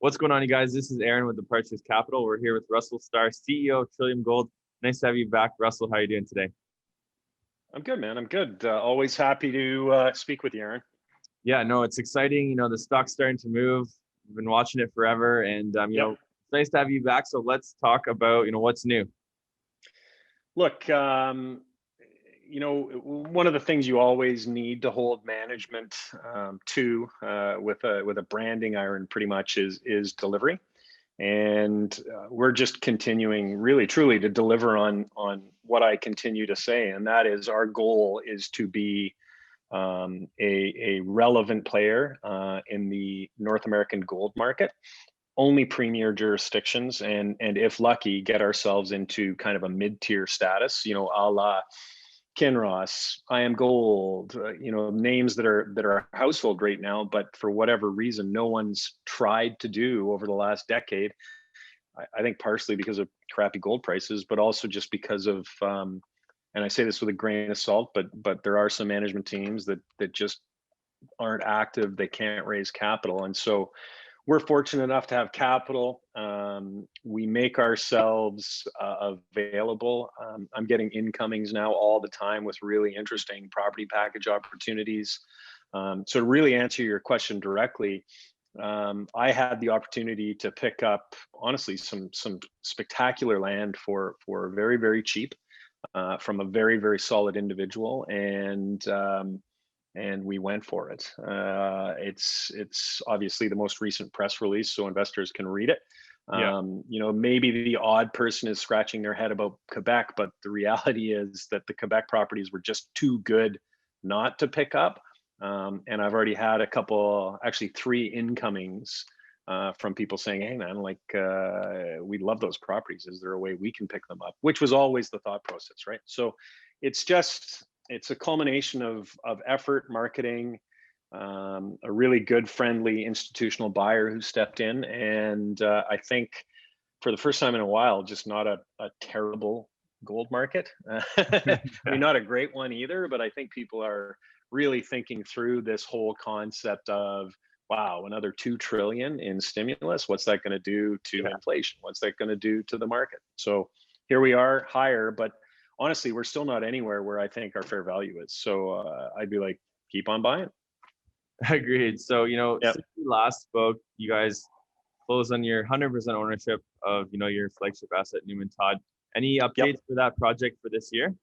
What's going on, you guys? This is Aaron with the Partridge Capital. We're here with Russell Starr, CEO of Trillium Gold. Nice to have you back, Russell. How are you doing today? I'm good, man. I'm good. Always happy to speak with you, Aaron. Yeah, no, it's exciting. The stock's starting to move. We've been watching it forever, and Yep. it's nice to have you back. So let's talk about what's new. Look, one of the things you always need to hold management to with a branding iron, pretty much, is delivery. And we're just continuing, really, truly, to deliver on what I continue to say, and that is our goal is to be a relevant player in the North American gold market, only premier jurisdictions, and if lucky, get ourselves into kind of a mid-tier status, a la Kinross, I Am Gold, names that are household right now, but for whatever reason, no one's tried to do over the last decade. I think partially because of crappy gold prices, but also just because of, and I say this with a grain of salt, but there are some management teams that just aren't active. They can't raise capital, and so we're fortunate enough to have capital. We make ourselves available. I'm getting incomings now all the time with really interesting property package opportunities. So to really answer your question directly, I had the opportunity to pick up, honestly, some spectacular land for very, very cheap from a very, very solid individual, and we went for it. It's obviously the most recent press release, so investors can read it. Yeah. Maybe the odd person is scratching their head about Quebec, but the reality is that the Quebec properties were just too good not to pick up. And I've already had actually 3 incomings from people saying, "Hey, man, we love those properties. Is there a way we can pick them up?" Which was always the thought process, right? So it's a culmination of effort, marketing, a really good, friendly institutional buyer who stepped in, and I think for the first time in a while, just not a terrible gold market. I mean, not a great one either, but I think people are really thinking through this whole concept of, wow, another 2 trillion in stimulus. What's that going to do to inflation? What's that going to do to the market? So here we are, higher, but honestly, we're still not anywhere where I think our fair value is. So I'd be like, keep on buying. Agreed. So, since we last spoke, you guys closed on your 100% ownership of, your flagship asset, Newman Todd. Any updates for that project for this year?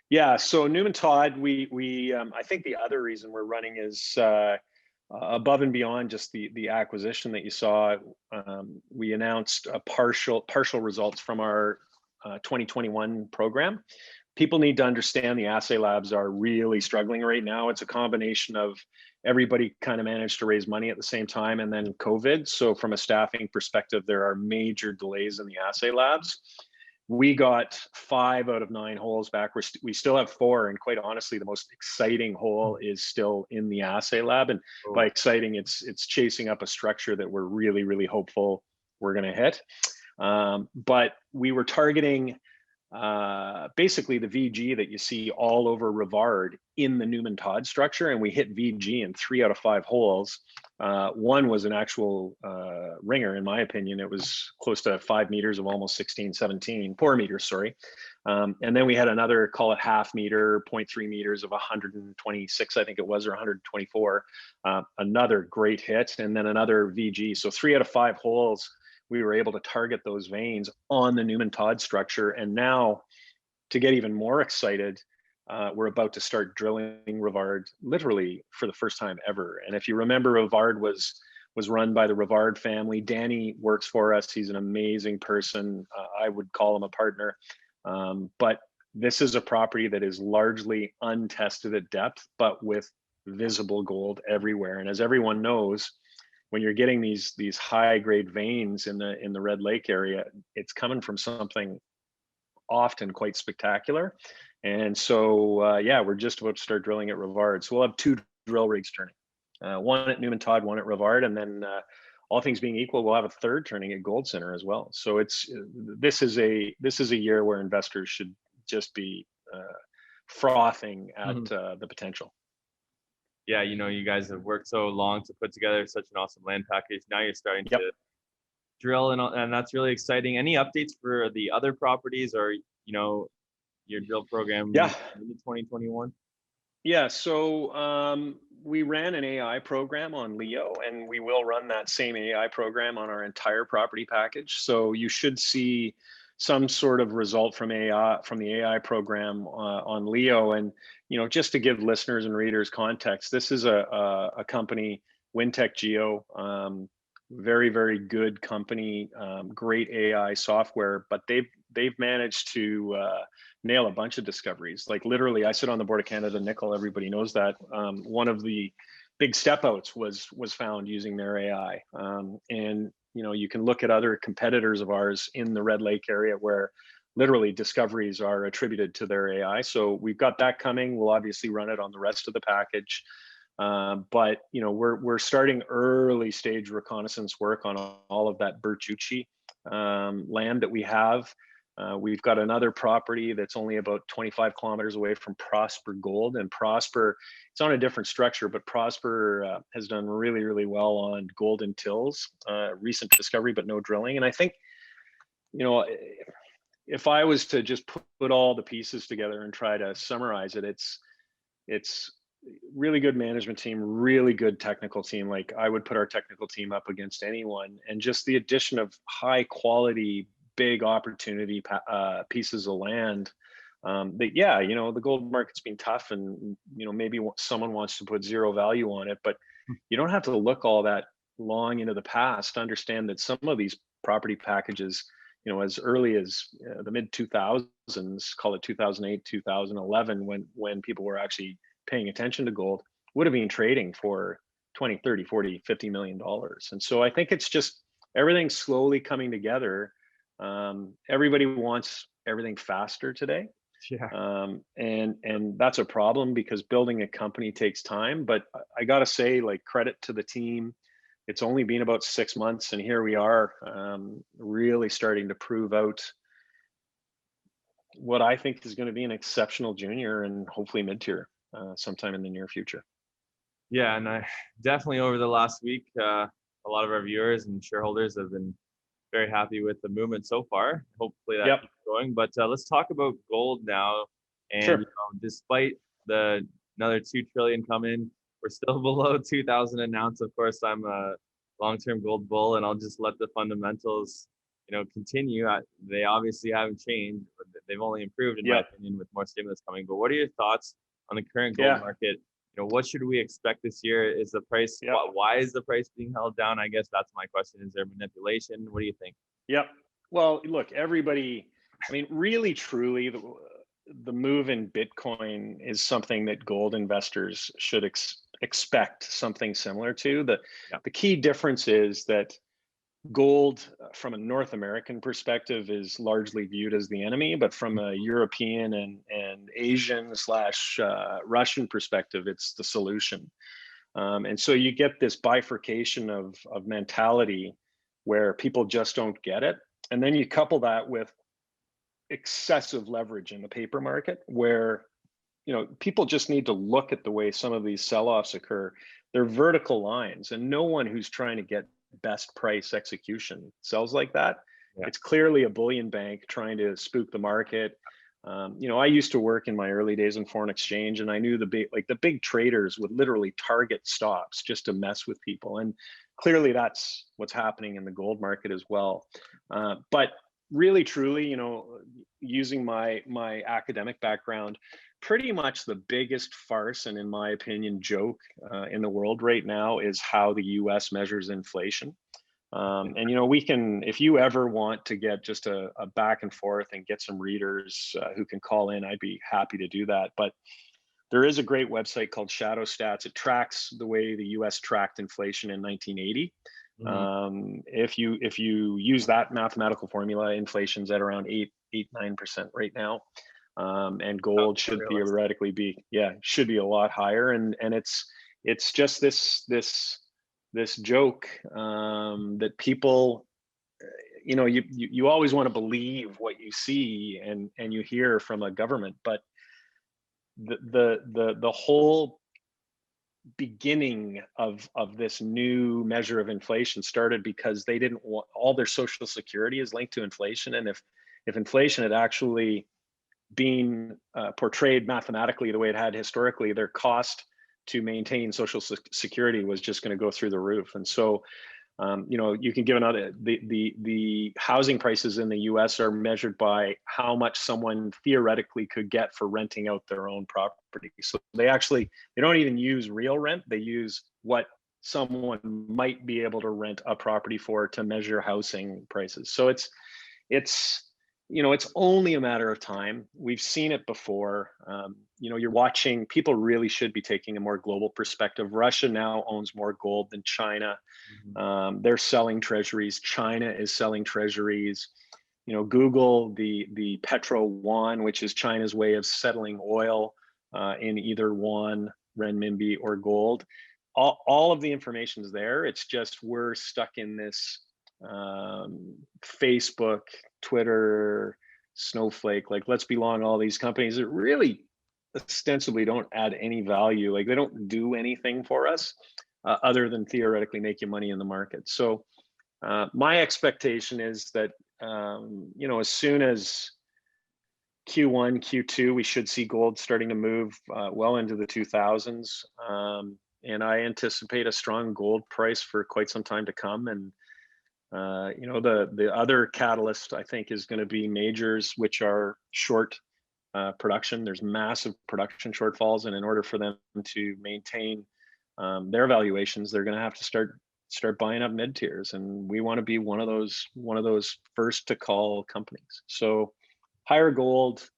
Yeah, so Newman Todd, we I think the other reason we're running is above and beyond just the acquisition that you saw. We announced a partial results from our 2021 program. People need to understand the assay labs are really struggling right now. It's a combination of everybody kind of managed to raise money at the same time, and then COVID. So from a staffing perspective, there are major delays in the assay labs. We got 5 out of 9 holes back. We still have 4, and quite honestly, the most exciting hole is still in the assay lab. And by exciting, it's chasing up a structure that we're really, really hopeful we're going to hit. But we were targeting basically the VG that you see all over Rivard in the Newman Todd structure, and we hit VG in 3 out of 5 holes. One was an actual ringer, in my opinion. It was close to 5 meters of almost 4 meters, sorry. And then we had another, call it half meter, 0.3 meters of 126, I think it was, or 124. Another great hit, and then another VG. So 3 out of 5 holes, we were able to target those veins on the Newman Todd structure. And now, to get even more excited, we're about to start drilling Rivard literally for the first time ever. And if you remember, Rivard was run by the Rivard family. Danny works for us. He's an amazing person. I would call him a partner. But this is a property that is largely untested at depth, but with visible gold everywhere. And as everyone knows, when you're getting these high grade veins in the Red Lake area, it's coming from something often quite spectacular. And so, we're just about to start drilling at Rivard. So we'll have 2 drill rigs turning, one at Newman Todd, one at Rivard, and then all things being equal, we'll have a third turning at Gold Center as well. So this is a year where investors should just be frothing at the potential. yeah, you guys have worked so long to put together such an awesome land package. Now you're starting Yep. to drill, and that's really exciting. Any updates for the other properties, or your drill program Yeah. in 2021? Yeah, so we ran an AI program on Leo, and we will run that same AI program on our entire property package. So you should see some sort of result from AI, from the AI program on Leo. And just to give listeners and readers context, this is a company, Wintech Geo, very, very good company, great AI software, but they've managed to nail a bunch of discoveries. Like literally, I sit on the board of Canada Nickel. Everybody knows that. One of the big step outs was found using their AI. And you can look at other competitors of ours in the Red Lake area where literally discoveries are attributed to their AI. So we've got that coming. We'll obviously run it on the rest of the package. But we're starting early stage reconnaissance work on all of that Bertucci land that we have. We've got another property that's only about 25 kilometers away from Prosper Gold, and Prosper, it's on a different structure, but Prosper has done really, really well on gold and tills, recent discovery, but no drilling. And I think, if I was to just put all the pieces together and try to summarize it, it's really good management team, really good technical team. Like I would put our technical team up against anyone, and just the addition of high quality, big opportunity pieces of land. That the gold market's been tough, and maybe someone wants to put zero value on it, but you don't have to look all that long into the past to understand that some of these property packages, as early as the mid 2000s, call it 2008, 2011, when people were actually paying attention to gold, would have been trading for 20, 30, 40, 50 million dollars. And so I think it's just everything slowly coming together. Everybody wants everything faster today. Yeah. And that's a problem because building a company takes time. But I got to say, like, credit to the team. It's only been about 6 months, and here we are, really starting to prove out what I think is going to be an exceptional junior and hopefully mid-tier sometime in the near future. Yeah, and I definitely over the last week, a lot of our viewers and shareholders have been very happy with the movement so far. Hopefully that keeps going. But let's talk about gold now. And sure. Despite another 2 trillion coming, we're still below 2,000 an ounce. Of course, I'm a long-term gold bull, and I'll just let the fundamentals, continue. They obviously haven't changed, but they've only improved, in my opinion, with more stimulus coming. But what are your thoughts on the current gold market? What should we expect this year? Is the price, why is the price being held down? I guess that's my question. Is there manipulation? What do you think? Yep. Well, look, everybody, really, truly, the move in Bitcoin is something that gold investors should expect something similar to. The key difference is that gold, from a North American perspective, is largely viewed as the enemy, but from a European and Asian / Russian perspective, it's the solution. And so you get this bifurcation of mentality where people just don't get it. And then you couple that with excessive leverage in the paper market where people just need to look at the way some of these sell-offs occur. They're vertical lines, and no one who's trying to get best price execution sells like that. It's clearly a bullion bank trying to spook the market. I used to work in my early days in foreign exchange, and I knew the big traders would literally target stops just to mess with people. And clearly that's what's happening in the gold market as well. But really, truly, using my academic background, pretty much the biggest farce, and in my opinion, joke in the world right now is how the US measures inflation. And we can, if you ever want to get just a back and forth and get some readers who can call in, I'd be happy to do that. But there is a great website called Shadow Stats. It tracks the way the US tracked inflation in 1980. If you use that mathematical formula, inflation's at around 9% right now. And gold should theoretically be should be a lot higher. And it's just this joke that people, you always want to believe what you see and you hear from a government, but the whole beginning of this new measure of inflation started because they didn't want all their social security is linked to inflation, and if inflation had actually been portrayed mathematically the way it had historically, their cost to maintain social security was just going to go through the roof. And so you can give another, the housing prices in the US are measured by how much someone theoretically could get for renting out their own property. So they don't even use real rent. They use what someone might be able to rent a property for to measure housing prices. So it's only a matter of time. We've seen it before. You're watching, people really should be taking a more global perspective. Russia now owns more gold than China. They're selling treasuries. China is selling treasuries. Google the petro yuan, which is China's way of settling oil in either yuan, renminbi, or gold. All of the information is there. It's just we're stuck in this Facebook, Twitter, snowflake, like let's be long all these companies that really ostensibly don't add any value. Like they don't do anything for us other than theoretically make you money in the market. So my expectation is that as soon as Q1, Q2, we should see gold starting to move well into the 2000s. And I anticipate a strong gold price for quite some time to come. And the other catalyst I think is going to be majors, which are short production. There's massive production shortfalls, and in order for them to maintain their valuations, they're going to have to start buying up mid tiers, and we want to be one of those first to call companies. So higher gold.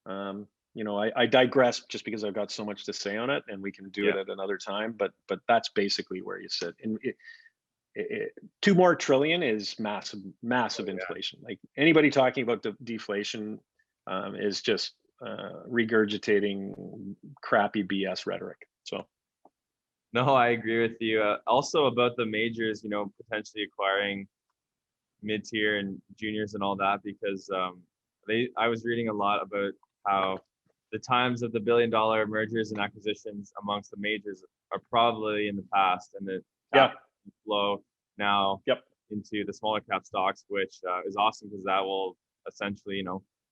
I digress just because I've got so much to say on it, and we can do it at another time. But that's basically where you sit. And 2 more trillion is massive inflation. Like anybody talking about deflation is just regurgitating crappy BS rhetoric. So no, I agree with you. Also about the majors, potentially acquiring mid-tier and juniors and all that, because I was reading a lot about how the times of the billion-dollar mergers and acquisitions amongst the majors are probably in the past, and that flow now into the smaller cap stocks, which is awesome because that will essentially,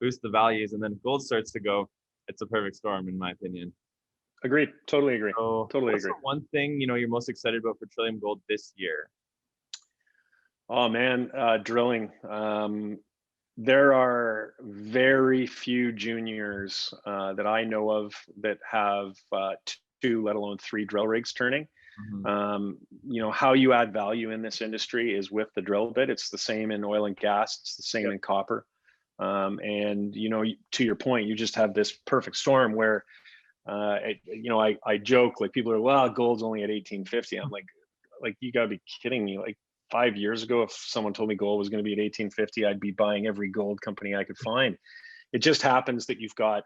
boost the values. And then if gold starts to go, it's a perfect storm, in my opinion. Agreed. Totally agree. So totally what's agree. The one thing you're most excited about for Trillium Gold this year? Oh man, drilling. There are very few juniors that I know of that have 2, let alone 3 drill rigs turning. How you add value in this industry is with the drill bit. It's the same in oil and gas. It's the same in copper. And to your point, you just have this perfect storm where, I joke, like people are, well, gold's only at 1850. I'm like you gotta be kidding me. Like 5 years ago, if someone told me gold was going to be at 1850, I'd be buying every gold company I could find. It just happens that you've got,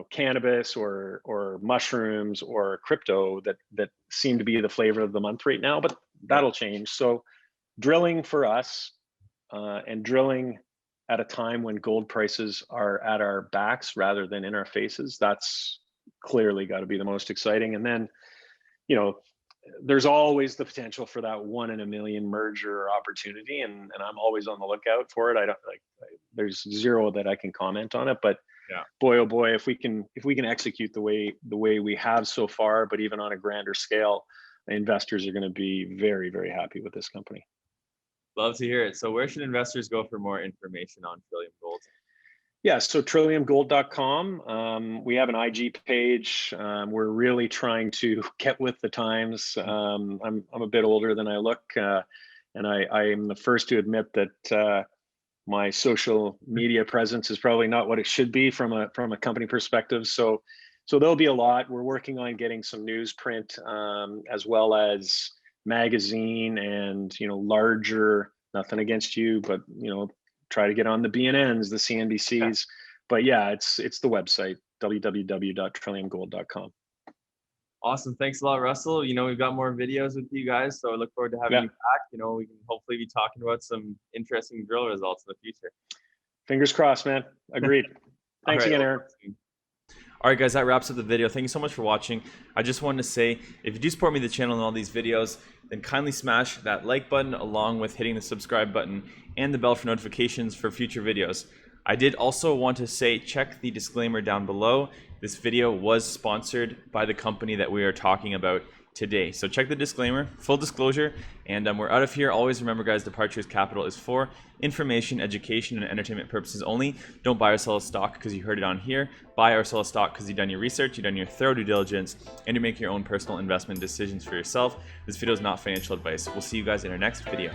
cannabis or mushrooms or crypto that seem to be the flavor of the month right now, but that'll change. So drilling for us and drilling at a time when gold prices are at our backs rather than in our faces, that's clearly got to be the most exciting. And then, there's always the potential for that 1 in a million merger opportunity, and I'm always on the lookout for it. There's zero that I can comment on it, but boy, oh boy, if we can execute the way we have so far, but even on a grander scale, investors are going to be very, very happy with this company. Love to hear it. So where should investors go for more information on Trillium Gold? Yeah, so trilliumgold.com. We have an IG page. We're really trying to get with the times. I'm a bit older than I look, and I am the first to admit that my social media presence is probably not what it should be from a company perspective. So there'll be a lot. We're working on getting some newsprint as well as magazine and larger. Nothing against you, but try to get on the BNNs, the CNBCs. But yeah, it's the website, www.trilliumgold.com. Awesome. Thanks a lot, Russell. We've got more videos with you guys, so I look forward to having you back. We can hopefully be talking about some interesting drill results in the future. Fingers crossed, man. Agreed. Thanks again, Aaron. All right, guys, that wraps up the video. Thank you so much for watching. I just wanted to say, if you do support me, the channel, and all these videos, then kindly smash that like button along with hitting the subscribe button and the bell for notifications for future videos. I did also want to say, check the disclaimer down below. This video was sponsored by the company that we are talking about today. So check the disclaimer, full disclosure, and we're out of here. Always remember, guys, Departures Capital is for information, education, and entertainment purposes only. Don't buy or sell a stock because you heard it on here. Buy or sell a stock because you've done your research, you've done your thorough due diligence, and you make your own personal investment decisions for yourself. This video is not financial advice. We'll see you guys in our next video.